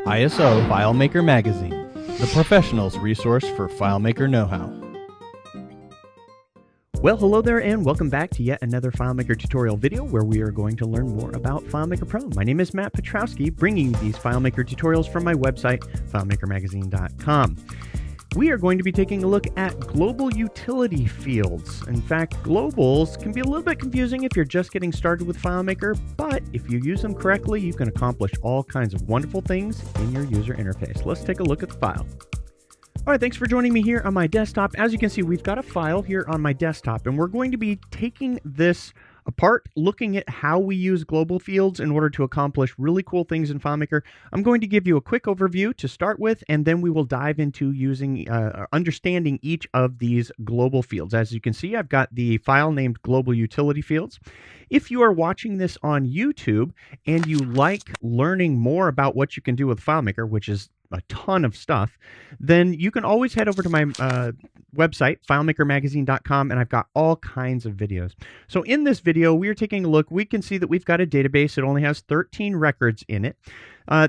ISO FileMaker Magazine, the professional's resource for FileMaker know-how. Well, hello there and welcome back to yet another FileMaker tutorial video where we are going to learn more about FileMaker Pro. My name is Matt Petrowski, bringing you these FileMaker tutorials from my website, FileMakerMagazine.com. We are going to be taking a look at global utility fields. In fact, globals can be a little bit confusing if you're just getting started with FileMaker, but if you use them correctly, you can accomplish all kinds of wonderful things in your user interface. Let's take a look at the file. All right, thanks for joining me here on my desktop. As you can see, we've got a file here on my desktop, and we're going to be taking this apart, looking at how we use global fields in order to accomplish really cool things in FileMaker. I'm going to give you a quick overview to start with, and then we will dive into using, understanding each of these global fields. As you can see, I've got the file named Global Utility Fields. If you are watching this on YouTube and you like learning more about what you can do with FileMaker, which is a ton of stuff, then you can always head over to my website, FileMakerMagazine.com, and I've got all kinds of videos. So in this video, we are taking a look. We can see that we've got a database. It only has 13 records in it.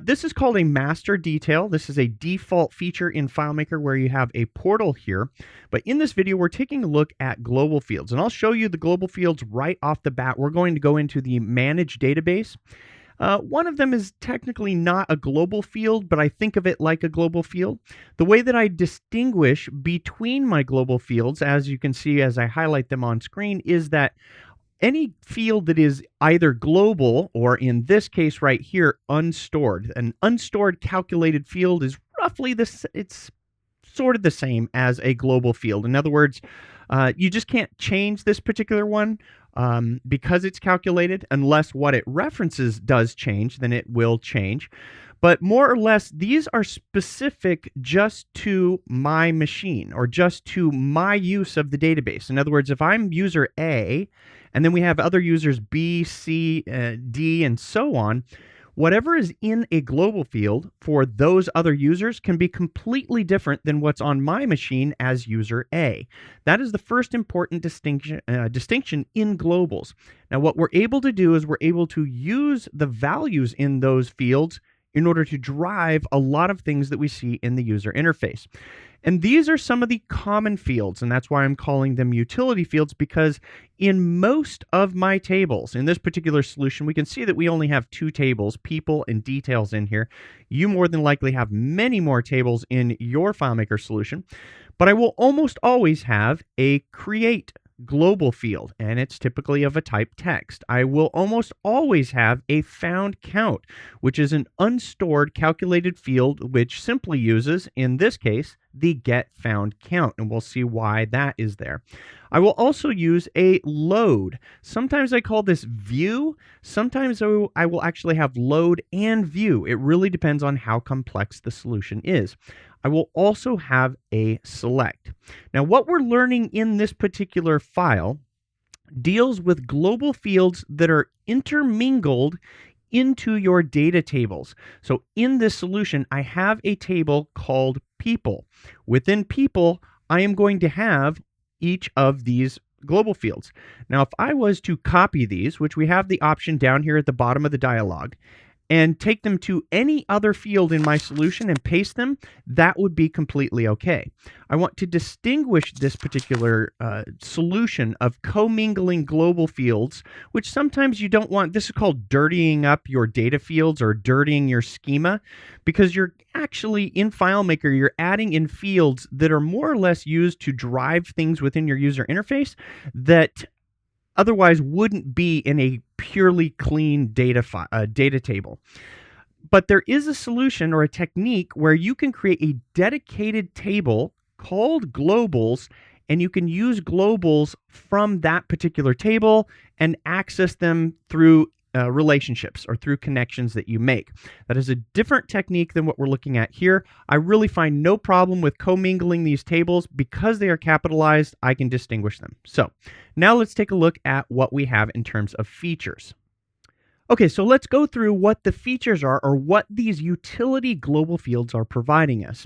This is called a master detail. This is a default feature in FileMaker where you have a portal here. But in this video, we're taking a look at global fields, and I'll show you the global fields right off the bat. We're going to go into the Manage Database. One of them is technically not a global field, but I think of it like a global field. The way that I distinguish between my global fields, as you can see as I highlight them on screen, is that any field that is either global or, in this case right here, unstored. An unstored calculated field is roughly this. It's sort of the same as a global field. In other words, you just can't change this particular one because it's calculated, unless what it references does change, then it will change. But more or less, these are specific just to my machine or just to my use of the database. In other words, if I'm user A, and then we have other users B, C, D, and so on, whatever is in a global field for those other users can be completely different than what's on my machine as user A. That is the first important distinction in globals. Now, what we're able to do is we're able to use the values in those fields in order to drive a lot of things that we see in the user interface. And these are some of the common fields, and that's why I'm calling them utility fields, because in most of my tables, in this particular solution, we can see that we only have two tables, people and details in here. You more than likely have many more tables in your FileMaker solution, but I will almost always have a create global field, and it's typically of a type text. I will almost always have a found count, which is an unstored calculated field which simply uses, in this case, the get found count, and we'll see why that is there. I will also use a load. Sometimes I call this view. Sometimes I will actually have load and view. It really depends on how complex the solution is. I will also have a select. Now, what we're learning in this particular file deals with global fields that are intermingled into your data tables. So in this solution, I have a table called people. Within people, I am going to have each of these global fields. Now, if I was to copy these, which we have the option down here at the bottom of the dialog, and take them to any other field in my solution and paste them, that would be completely okay. I want to distinguish this particular solution of commingling global fields, which sometimes you don't want. This is called dirtying up your data fields or dirtying your schema, because you're actually, in FileMaker, you're adding in fields that are more or less used to drive things within your user interface that otherwise wouldn't be in a purely clean data table. But there is a solution or a technique where you can create a dedicated table called globals, and you can use globals from that particular table and access them through relationships or through connections that you make. That is a different technique than what we're looking at here. I really find no problem with commingling these tables. Because they are capitalized, I can distinguish them. So now let's take a look at what we have in terms of features. Okay, so let's go through what the features are, or what these utility global fields are providing us.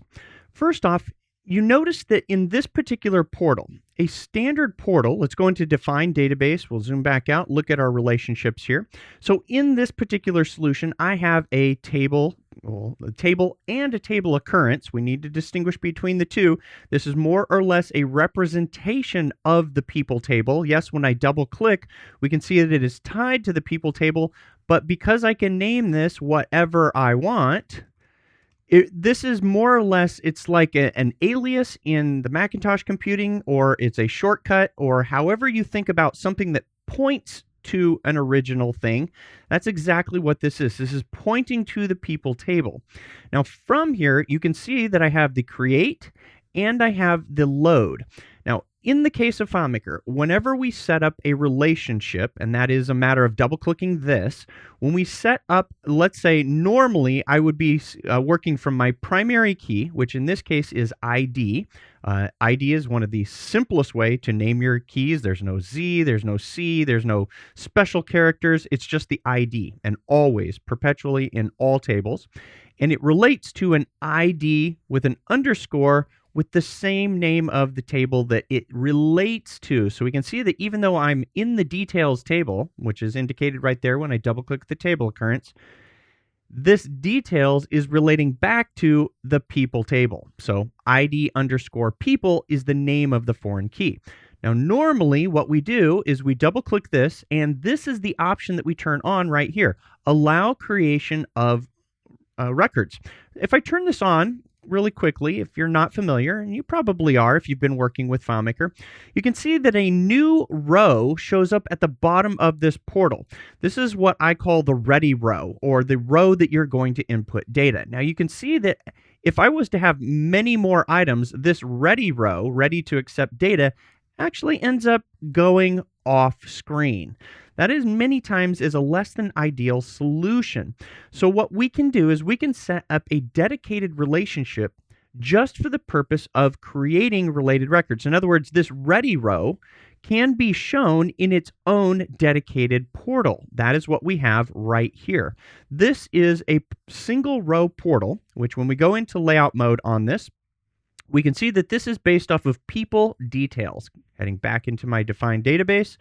First off, you notice that in this particular portal, a standard portal, let's go into Define Database. We'll zoom back out, look at our relationships here. So in this particular solution, I have a table well, a table and a table occurrence. We need to distinguish between the two. This is more or less a representation of the people table. Yes, when I double click, we can see that it is tied to the people table, but because I can name this whatever I want, this is more or less, it's like an alias in the Macintosh computing, or it's a shortcut, or however you think about something that points to an original thing. That's exactly what this is. This is pointing to the people table. Now from here, you can see that I have the create and I have the load. Now, in the case of FileMaker, whenever we set up a relationship, and that is a matter of double-clicking this, when we set up, let's say, normally I would be working from my primary key, which in this case is ID. ID is one of the simplest way to name your keys. There's no Z, there's no C, there's no special characters. It's just the ID, and always, perpetually in all tables. And it relates to an ID with an underscore with the same name of the table that it relates to. So we can see that even though I'm in the details table, which is indicated right there when I double click the table occurrence, this details is relating back to the people table. So ID underscore people is the name of the foreign key. Now, normally what we do is we double click this, and this is the option that we turn on right here, allow creation of records. If I turn this on really quickly, if you're not familiar, and you probably are if you've been working with FileMaker, you can see that a new row shows up at the bottom of this portal. This is what I call the ready row, or the row that you're going to input data. Now you can see that if I was to have many more items, this ready row, ready to accept data, actually ends up going off screen. That is many times is a less than ideal solution. So what we can do is we can set up a dedicated relationship just for the purpose of creating related records. In other words, this ready row can be shown in its own dedicated portal. That is what we have right here. This is a single row portal, which when we go into layout mode on this, we can see that this is based off of people details. Heading back into my defined database,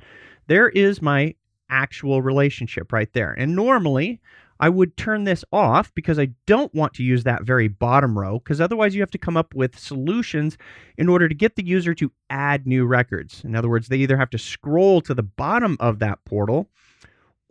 there is my actual relationship right there. And normally I would turn this off because I don't want to use that very bottom row, because otherwise you have to come up with solutions in order to get the user to add new records. In other words, they either have to scroll to the bottom of that portal,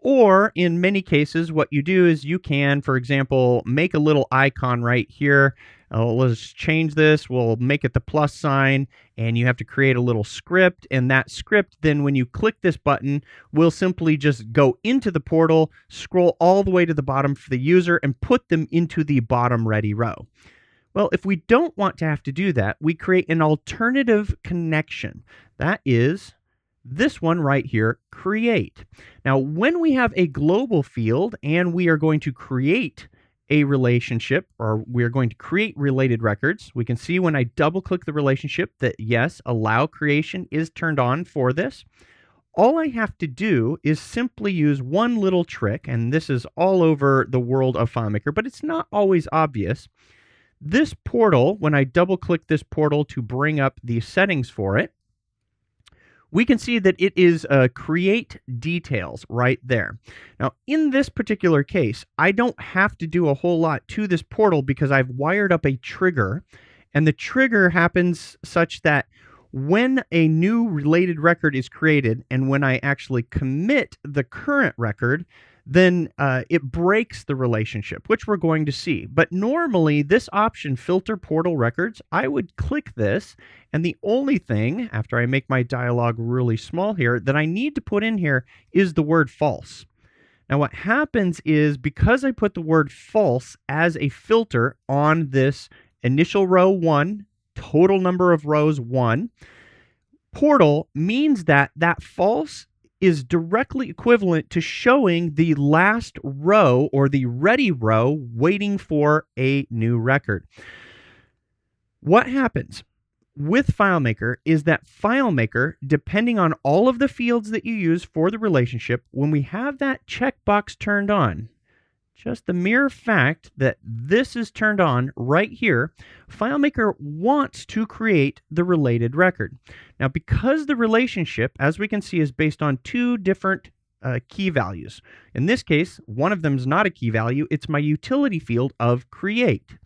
or in many cases, what you do is you can, for example, make a little icon right here. Let's change this. We'll make it the plus sign, and you have to create a little script. And that script, then when you click this button, will simply just go into the portal, scroll all the way to the bottom for the user, and put them into the bottom ready row. Well, if we don't want to have to do that, we create an alternative connection. That is this one right here, create. Now, when we have a global field and we are going to create a relationship, or we are going to create related records, we can see when I double click the relationship that yes, allow creation is turned on for this. All I have to do is simply use one little trick, and this is all over the world of FileMaker, but it's not always obvious. This portal, when I double click this portal to bring up the settings for it, we can see that it is create details right there. Now, in this particular case, I don't have to do a whole lot to this portal because I've wired up a trigger, and the trigger happens such that when a new related record is created and when I actually commit the current record, then it breaks the relationship, which we're going to see. But normally, this option, filter portal records, I would click this, and the only thing, after I make my dialog really small here, that I need to put in here is the word false. Now, what happens is, because I put the word false as a filter on this initial row 1, total number of rows 1, portal means that that false is directly equivalent to showing the last row, or the ready row, waiting for a new record. What happens with FileMaker is that FileMaker, depending on all of the fields that you use for the relationship, when we have that checkbox turned on, just the mere fact that this is turned on right here, FileMaker wants to create the related record. Now, because the relationship, as we can see, is based on two different key values. In this case, one of them is not a key value. It's my utility field of create.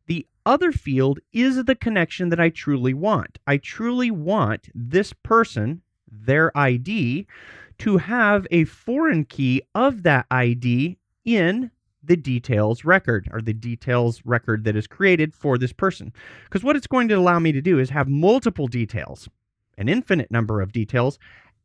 The other field is the connection that I truly want. I truly want this person, their ID, to have a foreign key of that ID in the details record, or the details record that is created for this person. Because what it's going to allow me to do is have multiple details, an infinite number of details,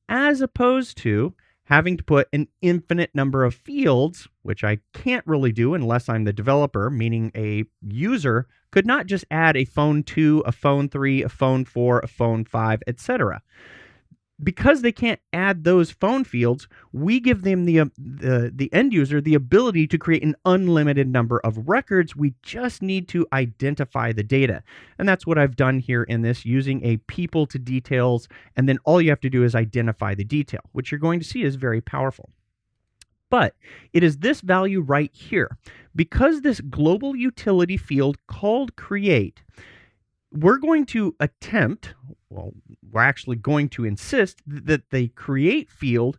as opposed to having to put an infinite number of fields, which I can't really do unless I'm the developer, meaning a user could not just add a phone 2, a phone 3, a phone 4, a phone 5, etc. Because they can't add those phone fields, we give them the end user the ability to create an unlimited number of records. We just need to identify the data. And that's what I've done here in this, using a people to details. And then all you have to do is identify the detail, which you're going to see is very powerful. But it is this value right here. Because this global utility field called create, we're going to attempt, well, we're actually going to insist that the create field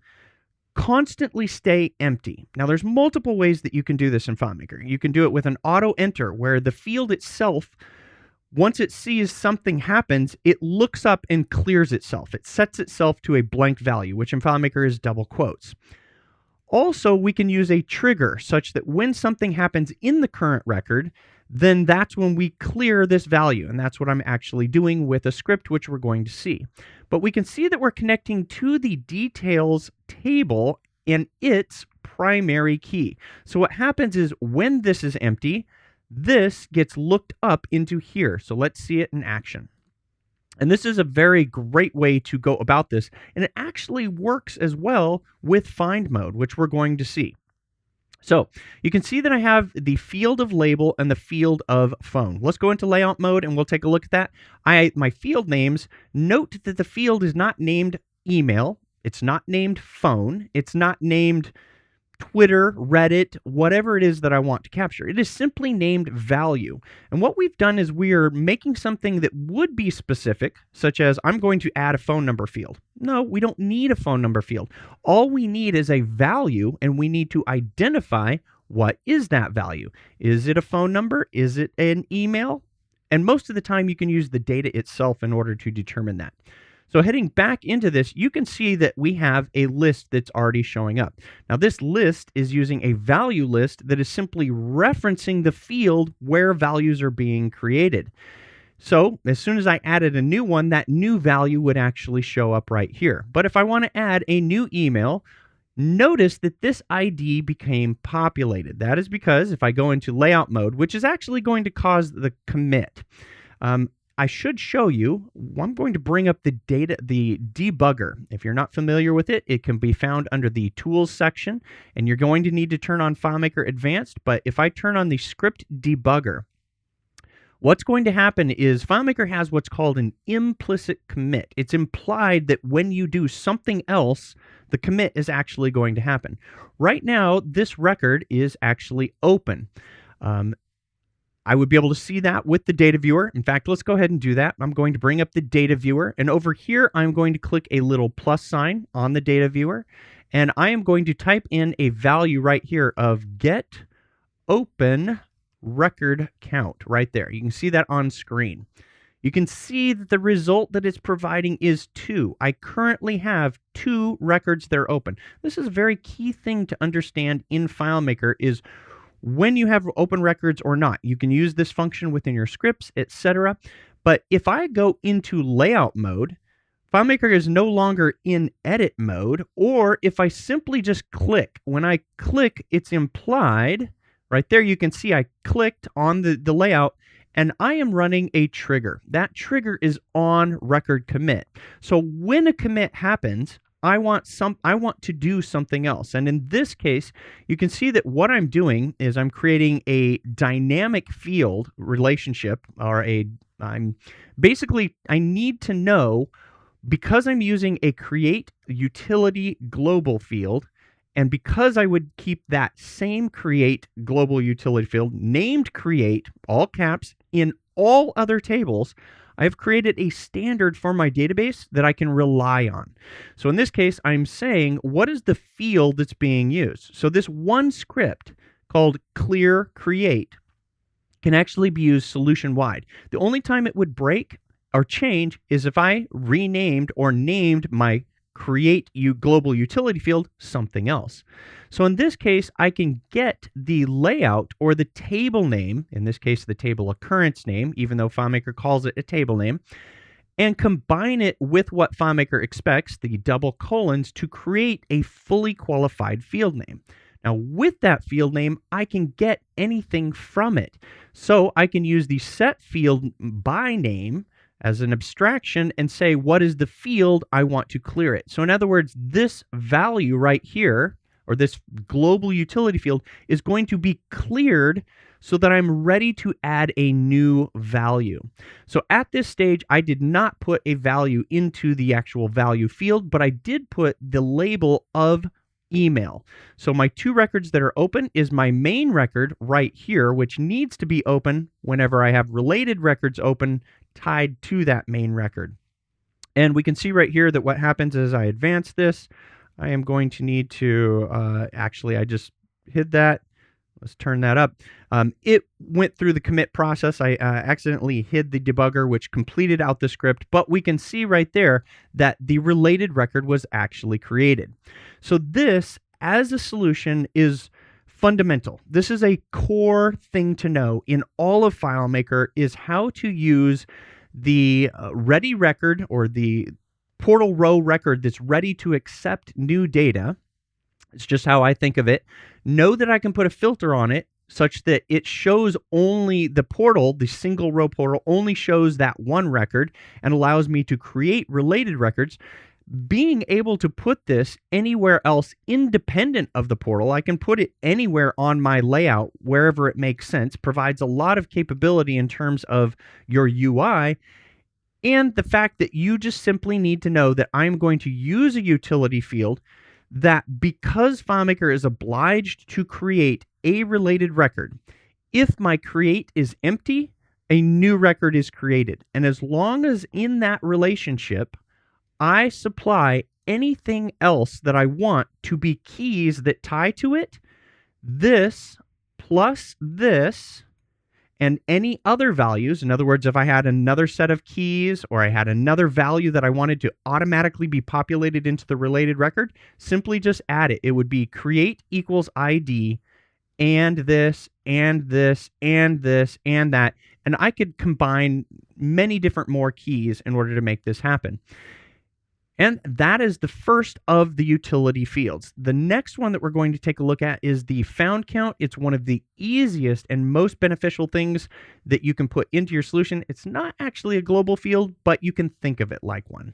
constantly stay empty. Now, there's multiple ways that you can do this in FileMaker. You can do it with an auto enter, where the field itself, once it sees something happens, it looks up and clears itself. It sets itself to a blank value, which in FileMaker is double quotes. Also, we can use a trigger such that when something happens in the current record, then that's when we clear this value. And that's what I'm actually doing with a script, which we're going to see. But we can see that we're connecting to the details table and its primary key. So what happens is when this is empty, this gets looked up into here. So let's see it in action. And this is a very great way to go about this. And it actually works as well with find mode, which we're going to see. So you can see that I have the field of label and the field of phone. Let's go into layout mode and we'll take a look at that. My field names, note that the field is not named email. It's not named phone. It's not named Twitter, Reddit, whatever it is that I want to capture. It is simply named value. And what we've done is we are making something that would be specific, such as I'm going to add a phone number field. No, we don't need a phone number field. All we need is a value, and we need to identify what is that value. Is it a phone number? Is it an email? And most of the time you can use the data itself in order to determine that. So heading back into this, you can see that we have a list that's already showing up. Now this list is using a value list that is simply referencing the field where values are being created. So as soon as I added a new one, that new value would actually show up right here. But if I want to add a new email, notice that this ID became populated. That is because if I go into layout mode, which is actually going to cause the commit, I should show you. I'm going to bring up the debugger. If you're not familiar with it, it can be found under the tools section, and you're going to need to turn on FileMaker Advanced. But if I turn on the script debugger, what's going to happen is FileMaker has what's called an implicit commit. It's implied that when you do something else, the commit is actually going to happen. Right now, this record is actually open. I would be able to see that with the data viewer. In fact, let's go ahead and do that. I'm going to bring up the data viewer, and over here, I'm going to click a little plus sign on the data viewer, and I am going to type in a value right here of get open record count right there. You can see that on screen. You can see that the result that it's providing is 2. I currently have 2 records that are open. This is a very key thing to understand in FileMaker is when you have open records or not. You can use this function within your scripts, etc. But if I go into layout mode, FileMaker is no longer in edit mode, or if I simply just click, when I click, it's implied, right there you can see I clicked on the layout, and I am running a trigger. That trigger is on record commit. So when a commit happens, I want to do something else. And in this case, you can see that what I'm doing is I'm creating a dynamic field relationship, or I need to know, because I'm using a create utility global field, and because I would keep that same create global utility field named create, all caps, in all other tables, I've created a standard for my database that I can rely on. So in this case, I'm saying, what is the field that's being used? So this one script called clear create can actually be used solution-wide. The only time it would break or change is if I renamed or named my create global utility field something else. So in this case, I can get the layout or the table name, in this case, the table occurrence name, even though FileMaker calls it a table name, and combine it with what FileMaker expects, the double colons, to create a fully qualified field name. Now, with that field name, I can get anything from it. So I can use the set field by name as an abstraction and say, what is the field I want to clear it? So in other words, this value right here, or this global utility field, is going to be cleared so that I'm ready to add a new value. So at this stage, I did not put a value into the actual value field, but I did put the label of email. So my two records that are open is my main record right here, which needs to be open whenever I have related records open tied to that main record. And we can see right here that what happens as I advance this, I am going to need to, actually, I just hid that. Let's turn that up. It went through the commit process. I accidentally hid the debugger, which completed out the script, but we can see right there that the related record was actually created. So this, as a solution, is fundamental. This is a core thing to know in all of FileMaker, is how to use the ready record, or the portal row record that's ready to accept new data. It's just how I think of it. Know that I can put a filter on it such that it shows only the portal, the single row portal, only shows that one record and allows me to create related records. Being able to put this anywhere else independent of the portal, I can put it anywhere on my layout, wherever it makes sense, provides a lot of capability in terms of your UI. And the fact that you just simply need to know that I'm going to use a utility field that, because FileMaker is obliged to create a related record, if my create is empty, a new record is created. And as long as in that relationship, I supply anything else that I want to be keys that tie to it, this plus this and any other values, in other words, if I had another set of keys or I had another value that I wanted to automatically be populated into the related record, simply just add it. It would be create equals ID and this and this and this and that. And I could combine many different more keys in order to make this happen. And that is the first of the utility fields. The next one that we're going to take a look at is the found count. It's one of the easiest and most beneficial things that you can put into your solution. It's not actually a global field, but you can think of it like one.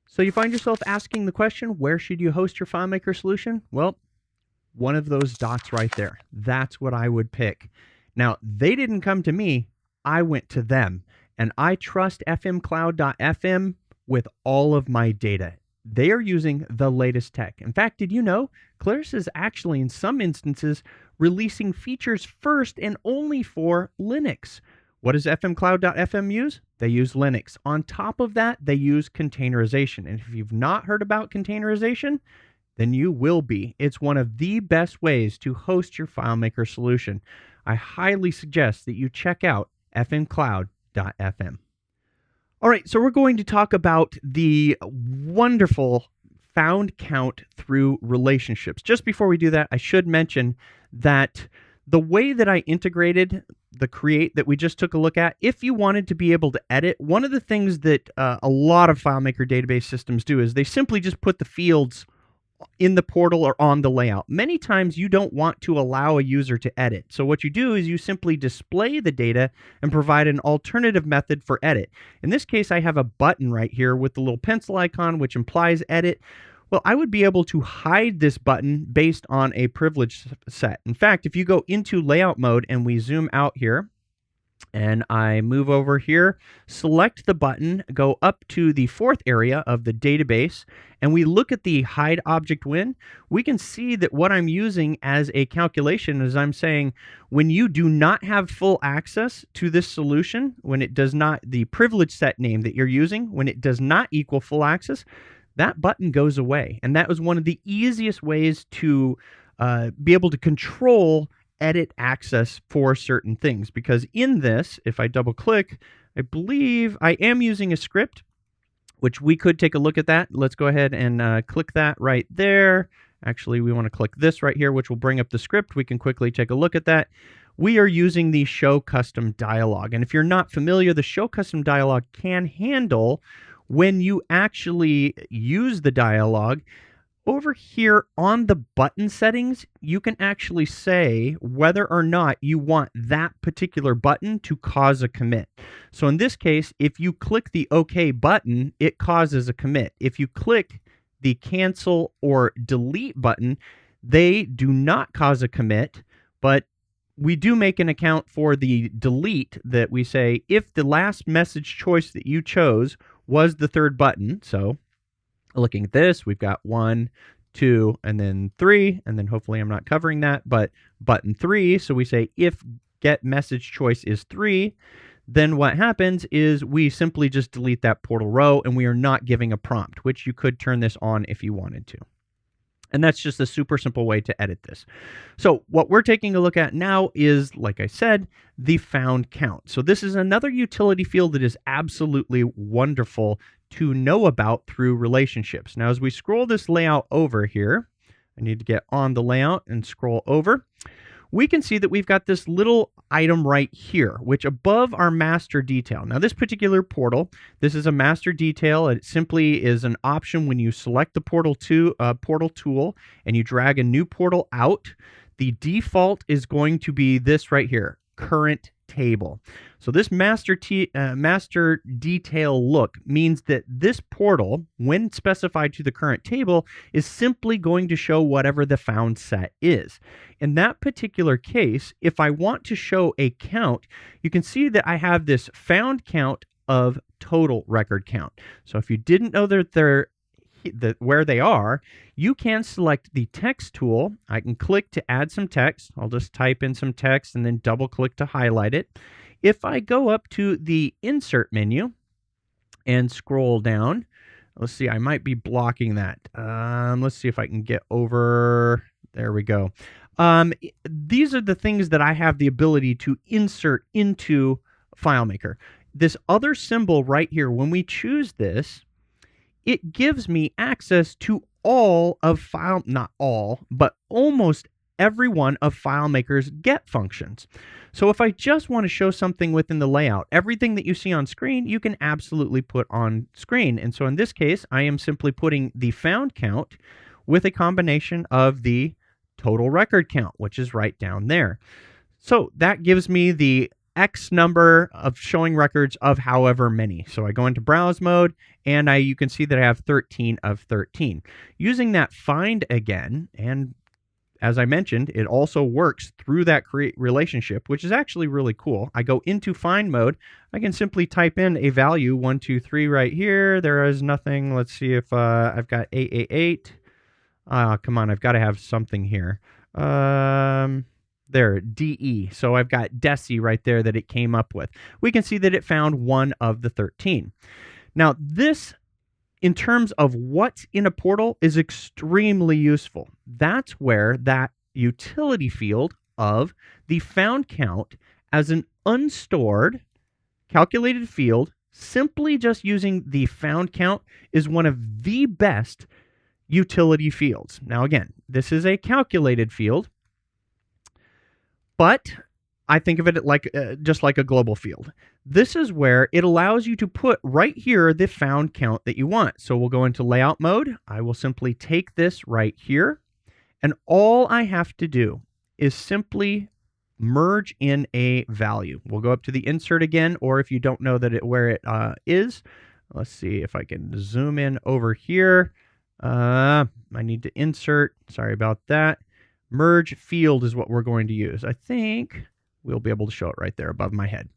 So you find yourself asking the question, where should you host your FileMaker solution? Well, one of those dots right there. That's what I would pick. Now, they didn't come to me. I went to them. And I trust fmcloud.fm with all of my data. They are using the latest tech. In fact, did you know Claris is actually, in some instances, releasing features first and only for Linux? What does fmcloud.fm use? They use Linux. On top of that, they use containerization. And if you've not heard about containerization, then you will be. It's one of the best ways to host your FileMaker solution. I highly suggest that you check out fmcloud.fm. All right, so we're going to talk about the wonderful found count through relationships. Just before we do that, I should mention that the way that I integrated the create that we just took a look at, if you wanted to be able to edit, one of the things that a lot of FileMaker database systems do is they simply just put the fields in the portal or on the layout. Many times you don't want to allow a user to edit. So what you do is you simply display the data and provide an alternative method for edit. In this case, I have a button right here with the little pencil icon, which implies edit. Well, I would be able to hide this button based on a privilege set. In fact, if you go into layout mode and we zoom out here, And I move over here, select the button, go up to the fourth area of the database, and we look at the hide object when. We can see that what I'm using as a calculation is I'm saying when you do not have full access to this solution, when it does not, the privilege set name that you're using, when it does not equal full access, that button goes away. And that was one of the easiest ways to be able to control edit access for certain things, because in this, if I double click, I believe I am using a script, which we could take a look at that. Let's go ahead and click that right there. Actually, we want to click this right here, which will bring up the script. We can quickly take a look at that. We are using the show custom dialog. And if you're not familiar, the show custom dialog can handle when you actually use the dialog. Over here on the button settings, you can actually say whether or not you want that particular button to cause a commit. So in this case, if you click the OK button, it causes a commit. If you click the cancel or delete button, they do not cause a commit, but we do make an account for the delete that we say if the last message choice that you chose was the third button. So looking at this, we've got 1, 2, and then 3, and then hopefully I'm not covering that, but button 3. So we say if get message choice is 3, then what happens is we simply just delete that portal row, and we are not giving a prompt, which you could turn this on if you wanted to. And that's just a super simple way to edit this. So what we're taking a look at now is, like I said, the found count. So this is another utility field that is absolutely wonderful to know about through relationships. Now, as we scroll this layout over here, I need to get on the layout and scroll over. We can see that we've got this little item right here, which above our master detail. Now, this particular portal, this is a master detail. It simply is an option when you select the portal tool and you drag a new portal out. The default is going to be this right here, current table. So this master detail look means that this portal, when specified to the current table, is simply going to show whatever the found set is. In that particular case, if I want to show a count, you can see that I have this found count of total record count. So if you didn't know that where they are, you can select the text tool. I can click to add some text. I'll just type in some text and then double click to highlight it. If I go up to the insert menu and scroll down, let's see, I might be blocking that. Let's see if I can get over. There we go. These are the things that I have the ability to insert into FileMaker. This other symbol right here, when we choose this, it gives me access to all of not all, but almost every one of FileMaker's get functions. So if I just want to show something within the layout, everything that you see on screen, you can absolutely put on screen. And so in this case, I am simply putting the found count with a combination of the total record count, which is right down there. So that gives me the X number of showing records of however many. So I go into browse mode and you can see that I have 13 of 13. Using that find again, and as I mentioned, it also works through that create relationship, which is actually really cool. I go into find mode. I can simply type in a value 1, 2, 3 right here. There is nothing. Let's see if I've got 888. Come on, I've got to have something here. There, DE. So I've got Deci right there that it came up with. We can see that it found 1 of the 13. Now, this, in terms of what's in a portal, is extremely useful. That's where that utility field of the found count as an unstored calculated field, simply just using the found count, is one of the best utility fields. Now, again, this is a calculated field, but I think of it like just like a global field. This is where it allows you to put right here the found count that you want. So we'll go into layout mode. I will simply take this right here, and all I have to do is simply merge in a value. We'll go up to the insert again, or if you don't know where it is, let's see if I can zoom in over here. I need to insert. Sorry about that. Merge field is what we're going to use. I think we'll be able to show it right there above my head.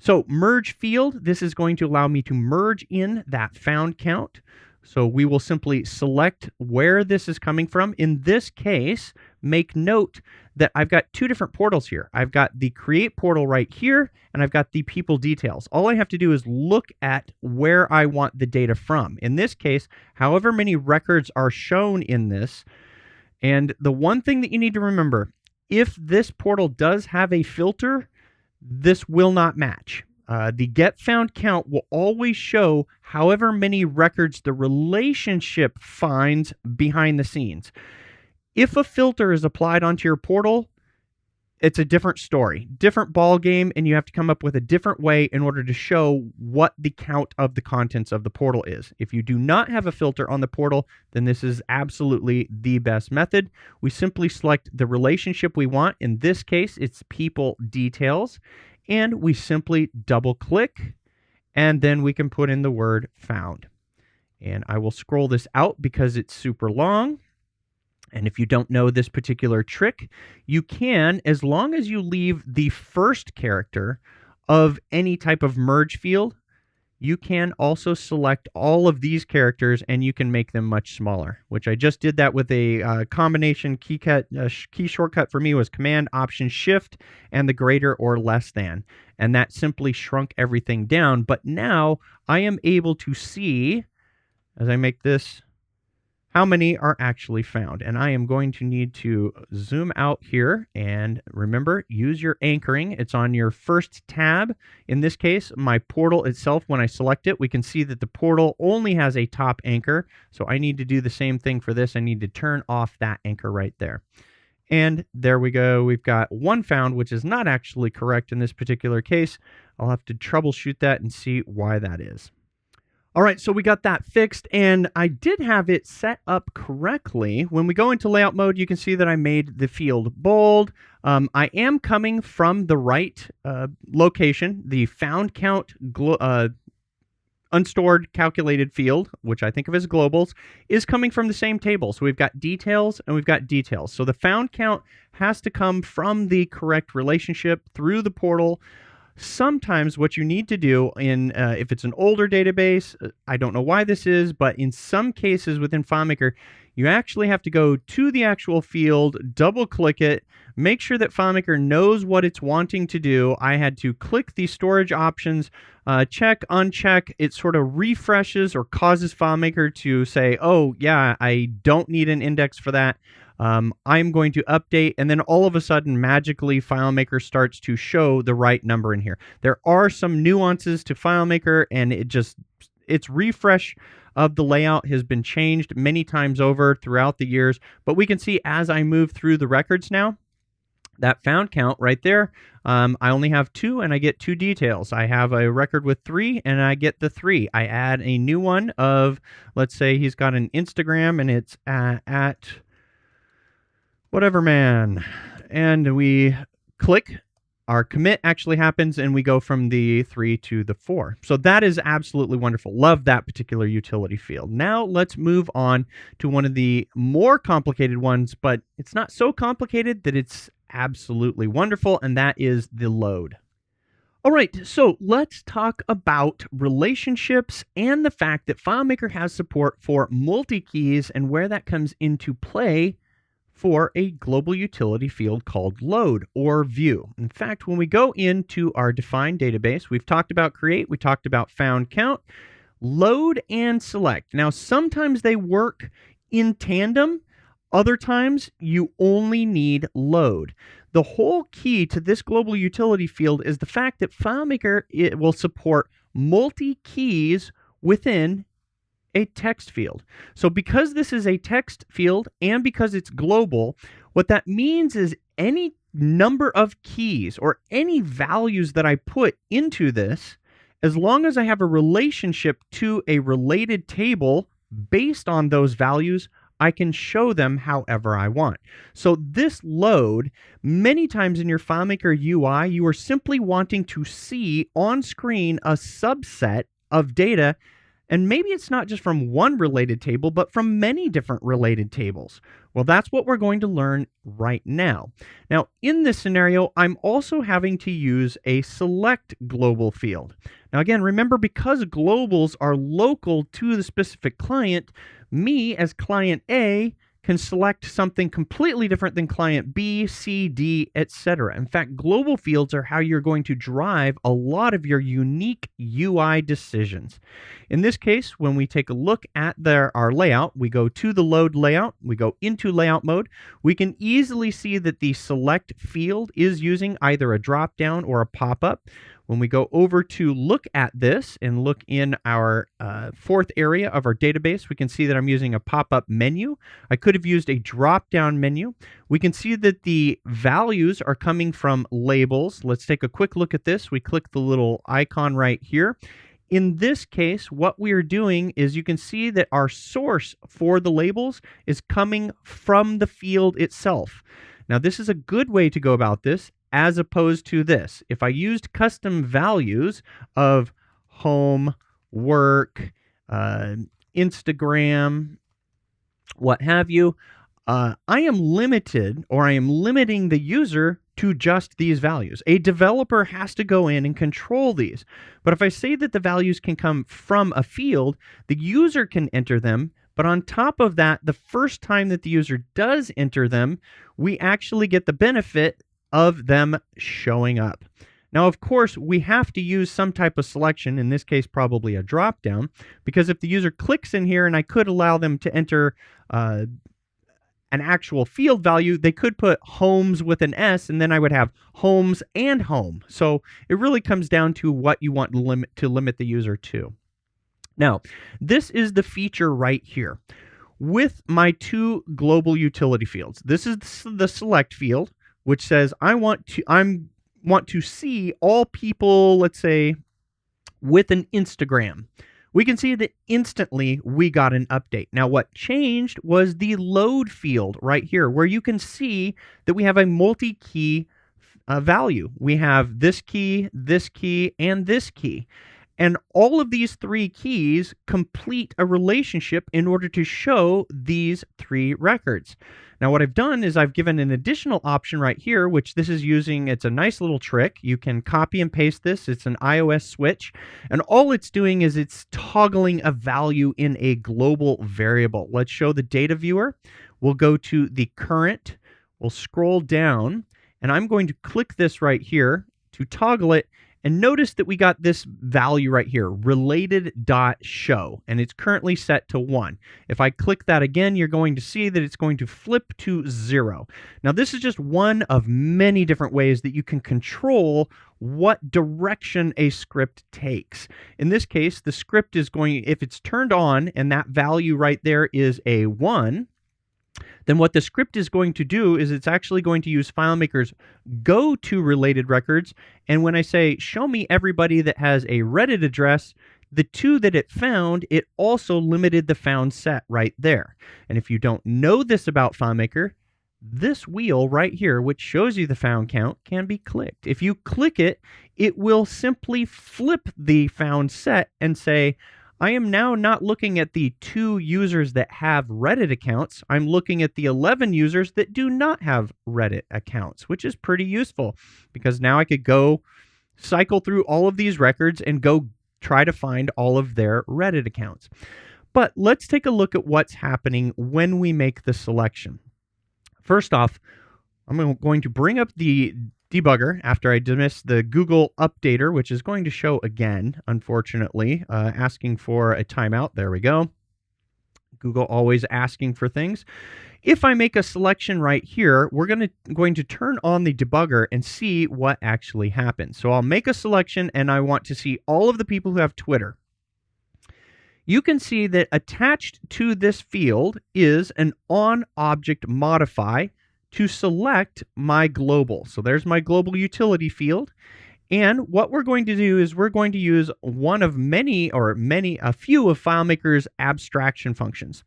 So merge field, this is going to allow me to merge in that found count. So we will simply select where this is coming from. In this case, make note that I've got two different portals here. I've got the create portal right here, and I've got the people details. All I have to do is look at where I want the data from. In this case, however many records are shown in this. And the one thing that you need to remember, if this portal does have a filter, this will not match. The get found count will always show however many records the relationship finds behind the scenes. If a filter is applied onto your portal, it's a different story, different ball game, and you have to come up with a different way in order to show what the count of the contents of the portal is. If you do not have a filter on the portal, then this is absolutely the best method. We simply select the relationship we want. In this case, it's people details, and we simply double click, and then we can put in the word found. And I will scroll this out because it's super long. And if you don't know this particular trick, you can, as long as you leave the first character of any type of merge field, you can also select all of these characters and you can make them much smaller, which I just did that with a combination key shortcut for me was Command, Option, Shift, and the greater or less than. And that simply shrunk everything down. But now I am able to see, as I make this, how many are actually found. And I am going to need to zoom out here, and remember, use your anchoring. It's on your first tab. In this case, my portal itself, when I select it, we can see that the portal only has a top anchor. So I need to do the same thing for this. I need to turn off that anchor right there. And there we go. We've got one found, which is not actually correct in this particular case. I'll have to troubleshoot that and see why that is. All right, so we got that fixed, and I did have it set up correctly. When we go into layout mode, you can see that I made the field bold. I am coming from the right location. The found count unstored calculated field, which I think of as globals, is coming from the same table. So we've got details and we've got details. So the found count has to come from the correct relationship through the portal. Sometimes what you need to do in, if it's an older database, I don't know why this is, but in some cases within FileMaker, you actually have to go to the actual field, double click it, make sure that FileMaker knows what it's wanting to do. I had to click the storage options, check, uncheck. It sort of refreshes or causes FileMaker to say, oh yeah, I don't need an index for that. I'm going to update, and then all of a sudden, magically, FileMaker starts to show the right number in here. There are some nuances to FileMaker, and its refresh of the layout has been changed many times over throughout the years, but we can see as I move through the records now, that found count right there, I only have 2 and I get 2 details. I have a record with 3 and I get the 3. I add a new one of, let's say he's got an Instagram and it's at whatever man, and we click, our commit actually happens and we go from the 3 to the 4. So that is absolutely wonderful. Love that particular utility field. Now let's move on to one of the more complicated ones, but it's not so complicated that it's absolutely wonderful, and that is the load. All right, so let's talk about relationships and the fact that FileMaker has support for multi-keys and where that comes into play for a global utility field called load or view. In fact, when we go into our defined database, we've talked about create, we talked about found count, load and select. Now, sometimes they work in tandem. Other times, you only need load. The whole key to this global utility field is the fact that FileMaker will support multi-keys within a text field. So because this is a text field and because it's global, what that means is any number of keys or any values that I put into this, as long as I have a relationship to a related table based on those values, I can show them however I want. So this load, many times in your FileMaker UI, you are simply wanting to see on screen a subset of data, And maybe it's not just from one related table, but from many different related tables. Well, that's what we're going to learn right now. Now, in this scenario, I'm also having to use a select global field. Now, again, remember, because globals are local to the specific client, me as client A can select something completely different than client B, C, D, etc. In fact, global fields are how you're going to drive a lot of your unique UI decisions. In this case, when we take a look at our layout, we go to the load layout, we go into layout mode, we can easily see that the select field is using either a drop down or a pop-up. When we go over to look at this and look in our fourth area of our database, we can see that I'm using a pop-up menu. I could have used a drop-down menu. We can see that the values are coming from labels. Let's take a quick look at this. We click the little icon right here. In this case, what we are doing is you can see that our source for the labels is coming from the field itself. Now, this is a good way to go about this, as opposed to this. If I used custom values of home, work, Instagram, what have you, I am limited, or I am limiting the user to just these values. A developer has to go in and control these. But if I say that the values can come from a field, the user can enter them. But on top of that, the first time that the user does enter them, we actually get the benefit of them showing up. Now, of course, we have to use some type of selection, in this case, probably a drop-down, because if the user clicks in here, and I could allow them to enter an actual field value, they could put homes with an S, and then I would have homes and home. So it really comes down to what you want to limit the user to. Now, this is the feature right here. With my two global utility fields, this is the select field, which says I want to see all people, let's say, with an Instagram. We can see that instantly we got an update. Now, what changed was the load field right here, where you can see that we have a multi-key value. We have this key, and this key. And all of these three keys complete a relationship in order to show these three records. Now, what I've done is I've given an additional option right here, which this is using, it's a nice little trick. You can copy and paste this. It's an iOS switch. And all it's doing is it's toggling a value in a global variable. Let's show the data viewer. We'll go to the current. We'll scroll down, and I'm going to click this right here to toggle it. And notice that we got this value right here, related.show, and it's currently set to 1. If I click that again, you're going to see that it's going to flip to 0. Now, this is just one of many different ways that you can control what direction a script takes. In this case, the script is going, if it's turned on and that value right there is a 1, then what the script is going to do is it's actually going to use FileMaker's go to related records. And when I say, show me everybody that has a Reddit address, the two that it found, it also limited the found set right there. And if you don't know this about FileMaker, this wheel right here, which shows you the found count, can be clicked. If you click it, it will simply flip the found set and say, I am now not looking at the 2 users that have Reddit accounts. I'm looking at the 11 users that do not have Reddit accounts, which is pretty useful because now I could go cycle through all of these records and go try to find all of their Reddit accounts. But let's take a look at what's happening when we make the selection. First off, I'm going to bring up the debugger after I dismiss the Google updater, which is going to show again, unfortunately, asking for a timeout. There we go. Google always asking for things. If I make a selection right here, we're going to turn on the debugger and see what actually happens. So I'll make a selection and I want to see all of the people who have Twitter. You can see that attached to this field is an onObject modify to select my global. So there's my global utility field. And what we're going to do is we're going to use one of a few of FileMaker's abstraction functions.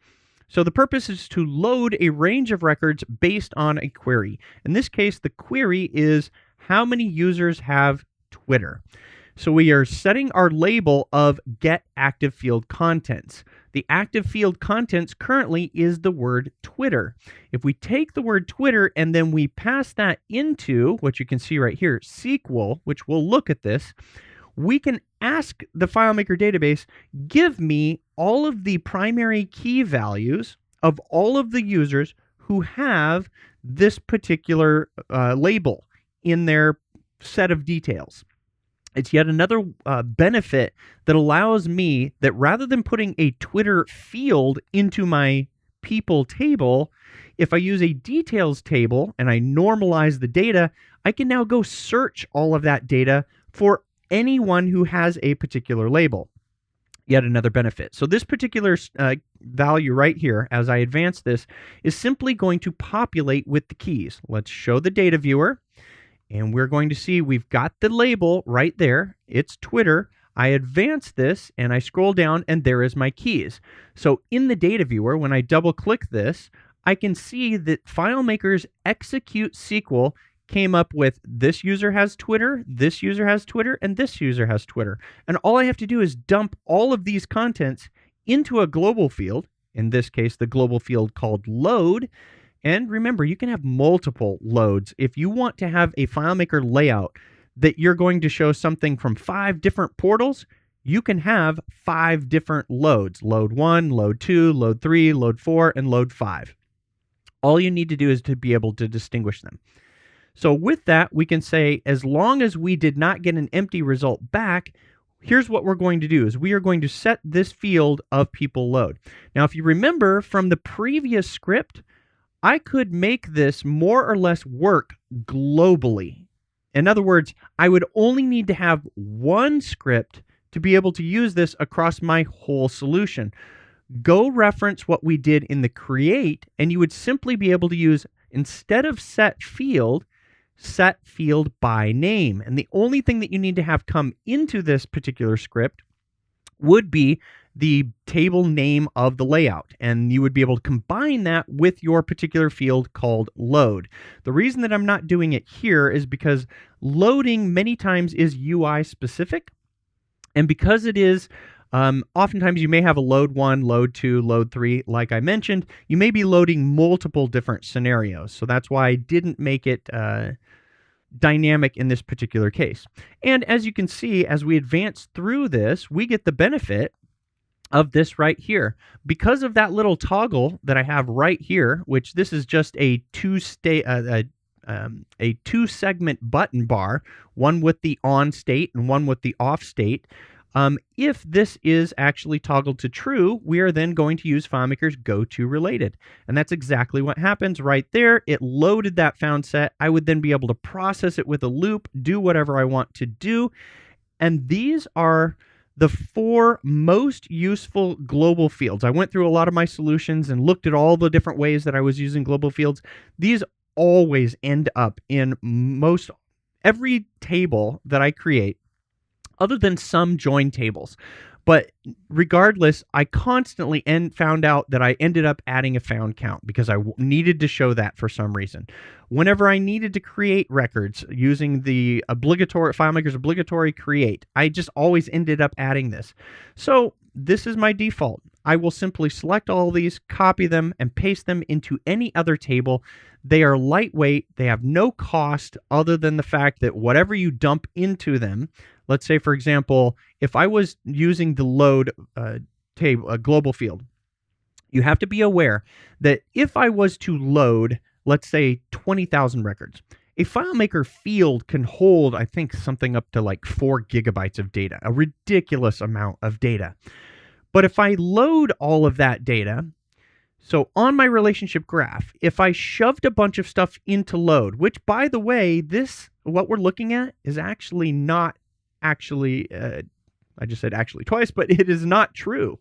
So the purpose is to load a range of records based on a query. In this case, the query is how many users have Twitter. So we are setting our label of get active field contents. The active field contents currently is the word Twitter. If we take the word Twitter and then we pass that into what you can see right here, SQL, which we'll look at this, we can ask the FileMaker database, give me all of the primary key values of all of the users who have this particular label in their set of details. It's yet another benefit that allows me that rather than putting a Twitter field into my people table, if I use a details table and I normalize the data, I can now go search all of that data for anyone who has a particular label. Yet another benefit. So this particular value right here, as I advance this, is simply going to populate with the keys. Let's show the data viewer. And we're going to see we've got the label right there. It's Twitter. I advance this and I scroll down and there is my keys. So in the data viewer, when I double click this, I can see that FileMaker's execute SQL came up with this user has Twitter, this user has Twitter, and this user has Twitter. And all I have to do is dump all of these contents into a global field, in this case, the global field called load. And remember, you can have multiple loads. If you want to have a FileMaker layout that you're going to show something from 5 different portals, you can have 5 different loads. Load 1, load 2, load 3, load 4, and load 5. All you need to do is to be able to distinguish them. So with that, we can say, as long as we did not get an empty result back, here's what we're going to do is we are going to set this field of people load. Now, if you remember from the previous script, I could make this more or less work globally. In other words, I would only need to have one script to be able to use this across my whole solution. Go reference what we did in the create, and you would simply be able to use, instead of set field by name. And the only thing that you need to have come into this particular script would be the table name of the layout, and you would be able to combine that with your particular field called load. The reason that I'm not doing it here is because loading many times is UI specific, and because it is, oftentimes you may have a load 1, load 2, load 3, like I mentioned, you may be loading multiple different scenarios, so that's why I didn't make it dynamic in this particular case. And as you can see, as we advance through this, we get the benefit of this right here. Because of that little toggle that I have right here, which this is just a two-segment button bar, one with the on state and one with the off state. If this is actually toggled to true, we are then going to use FileMaker's goToRelated. And that's exactly what happens right there. It loaded that found set. I would then be able to process it with a loop, do whatever I want to do. And these are the 4 most useful global fields. I went through a lot of my solutions and looked at all the different ways that I was using global fields. These always end up in most every table that I create, other than some join tables. But regardless, I constantly found out that I ended up adding a found count because I needed to show that for some reason. Whenever I needed to create records using the FileMaker's obligatory create, I just always ended up adding this. So this is my default. I will simply select all these, copy them, and paste them into any other table. They are lightweight. They have no cost other than the fact that whatever you dump into them, let's say, for example, if I was using the load table, global field, you have to be aware that if I was to load, let's say, 20,000 records, a FileMaker field can hold, I think, something up to like 4 gigabytes of data, a ridiculous amount of data. But if I load all of that data, so on my relationship graph, if I shoved a bunch of stuff into load, which, by the way, what we're looking at is actually not actually, I just said actually twice, but it is not true.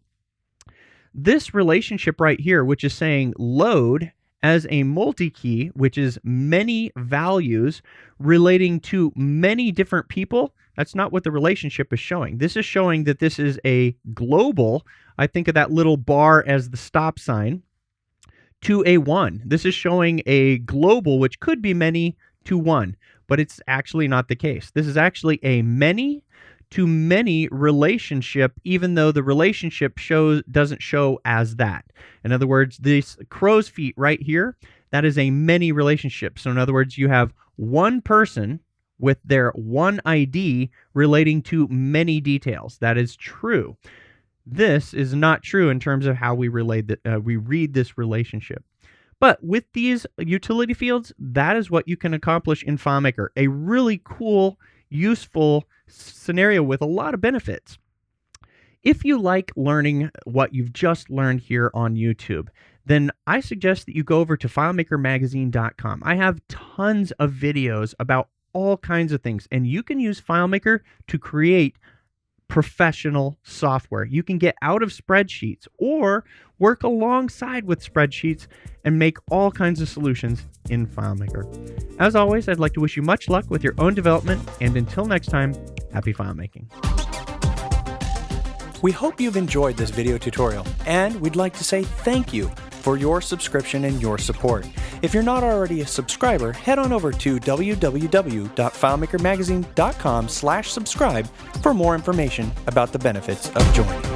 This relationship right here, which is saying load as a multi-key, which is many values relating to many different people, that's not what the relationship is showing. This is showing that this is a global. I think of that little bar as the stop sign to a 1. This is showing a global, which could be many, to 1, but it's actually not the case. This is actually a many to many relationship, even though the relationship doesn't show as that. In other words, this crow's feet right here, that is a many relationship. So in other words, you have one person with their one ID relating to many details. That is true. This is not true in terms of how we read this relationship. But with these utility fields, that is what you can accomplish in FileMaker. A really cool, useful scenario with a lot of benefits. If you like learning what you've just learned here on YouTube, then I suggest that you go over to FileMakerMagazine.com. I have tons of videos about all kinds of things, and you can use FileMaker to create professional software. You can get out of spreadsheets or work alongside with spreadsheets and make all kinds of solutions in FileMaker. As always, I'd like to wish you much luck with your own development, and until next time, happy FileMaking. We hope you've enjoyed this video tutorial, and we'd like to say thank you for your subscription and your support. If you're not already a subscriber, head on over to www.FileMakerMagazine.com/subscribe for more information about the benefits of joining.